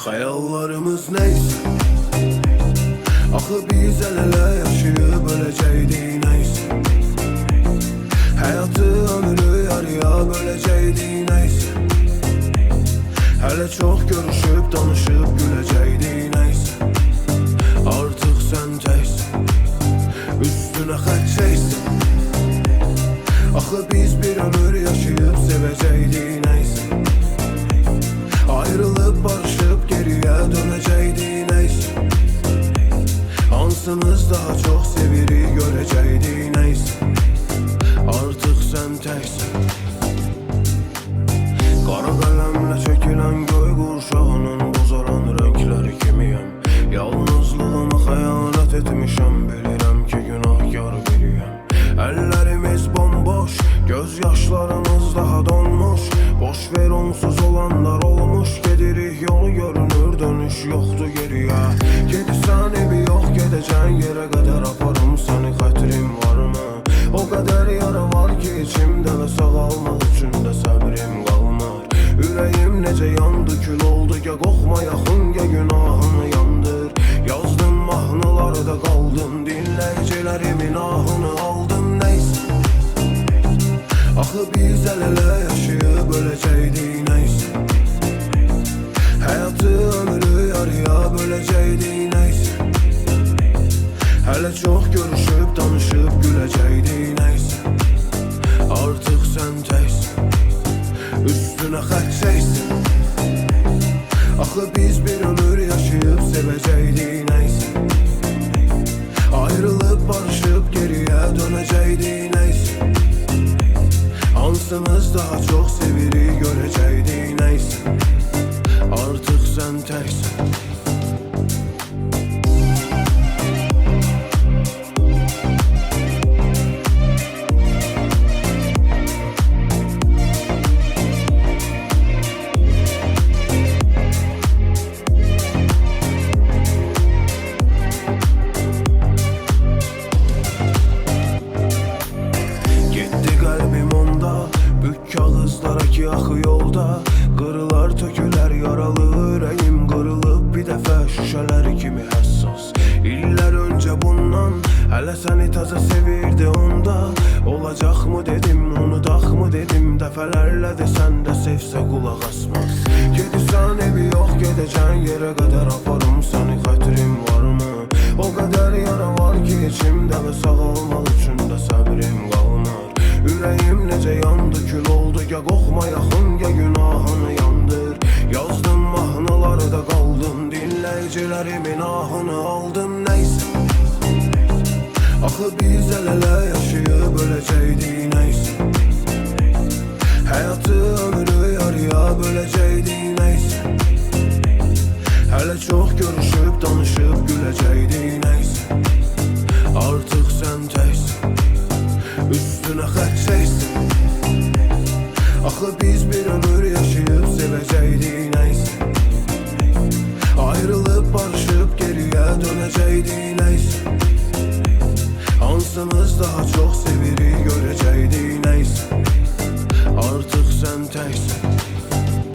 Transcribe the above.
Hayallarımız neyse, axı biz el-ele yaşayıb öləcəkdik neyse. Həyatı ömrü yarıya böləcəkdik neyse. Hələ çox görüşüb danışıb güləcəkdik neyse. Artıq sən təksən, üstünə xət çəksən. Axı biz bir ömür yaşayıb sevəcəkdik neyse. Ayrılıb barışıb geriyə dönəcəkdik neyse. Hansımız daha çox sevirik görəcəkdik neyse. Artıq sən təksən. Qara qələmlə çəkilən göy qurşağının bozaran rəngləri kimiyəm. Yalnızlığıma xəyanət etmişəm, bilirəm ki günahkar biriyəm. Əllərimiz bomboş, göz yaşlarımız daha donmuş. Boş ver onsuz olanlar olmuş, gedirik yolu görünür dönüş yoxdur geriyə. Gedirsən evi yox, gedəcən yerə qədər aparım səni, xətrim varmı? O qədər yara var ki içimdə və sağalmaq üçün də səbrim qalmır. Ürəyim necə yandı, kül oldu, ya qoxma yaxın, ya günahını yandır. Yazdım mahnılarda qaldım, dinləyicilərimin ahını aldım neyse. Axı biz el-ele yaşayıb öləcəkdik neyse. Həyatı ömrü yarıya böləcəkdik neyse. Hələ çox görüşüb danışıb güləcəkdik neyse. Artıq sən təksən, üstünə xət çəksən. Axı biz bir ömür yaşayıb sevəcəkdik neyse. Ayrılıb barışıb geriyə dönəcəkdik neyse. Hansımız daha çox sevirik görəcəkdik neyse. Artıq sən təksən. Kağızlara ki axı yolda, qırılar tökülər yaralı ürəyim, qırılıb bir dəfə şüşələr kimi həssas. İllər öncə bundan, hələ səni təzə sevirdi onda. Olacaqmı dedim, unudaqmı dedim, dəfələrlə desən də sevsə qulaq asmaz. Gedirsən evi yox, gedəcən yerə qədər aparım səni, xətrim varmı? O qədər yara var ki içimdə və sağalmaq üçün də səbrim qalmır. Ürəyim necə yandı, kül oldu, ya qoxma yaxın, ya günahını yandır. Yazdım mahnılarda qaldım, dinləyicilərimin ahını aldım neyse. Axı biz el-ele yaşayıb öləcəkdik neyse. Həyatı ömrü yarıya böləcəkdik neyse. Hələ çox görüşüb danışıb güləcəkdik neyse. Artıq sən təksən, üstünə xət çəksən. Axı biz bir ömür yaşayıb